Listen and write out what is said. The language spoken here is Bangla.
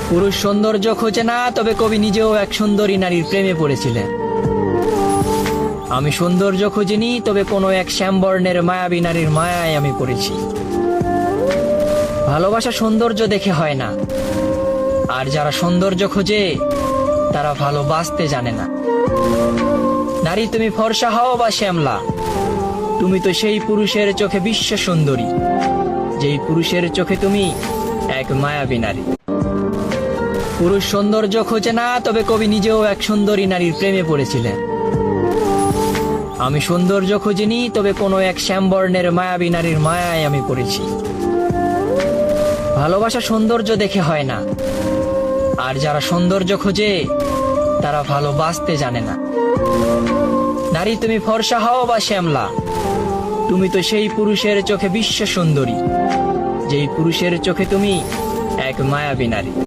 পুরুষ সৌন্দর্য খোঁজে না, তবে কবি নিজেও এক সুন্দরী নারীর প্রেমে পড়েছিলেন। আমি সৌন্দর্য খুঁজিনি, তবে কোনো এক শ্যামবর্ণের মায়াবী নারীর মায়ায় আমি পড়েছি। ভালোবাসা সৌন্দর্য দেখে হয় না, আর যারা সৌন্দর্য খোঁজে তারা ভালোবাসতে জানে না। নারী, তুমি ফর্সা হও বা শ্যামলা, তুমি তো সেই পুরুষের চোখে বিশ্ব সুন্দরী, যেই পুরুষের চোখে তুমি এক মায়াবী নারী। পুরুষ সৌন্দর্য খোঁজে না, তবে কবি নিজেও এক সুন্দরী নারীর প্রেমে পড়েছিলেন। আমি সৌন্দর্য খুঁজিনি, তবে কোনো এক শ্যামবর্ণের মায়াবী নারীর মায়ায় আমি পড়েছি। ভালোবাসা সৌন্দর্য দেখে হয় না, আর যারা সৌন্দর্য খোঁজে তারা ভালোবাসতে জানে না। নারী, তুমি ফর্সা হও বা শ্যামলা, তুমি তো সেই পুরুষের চোখে বিশ্ব সুন্দরী, যেই পুরুষের চোখে তুমি এক মায়াবী নারী।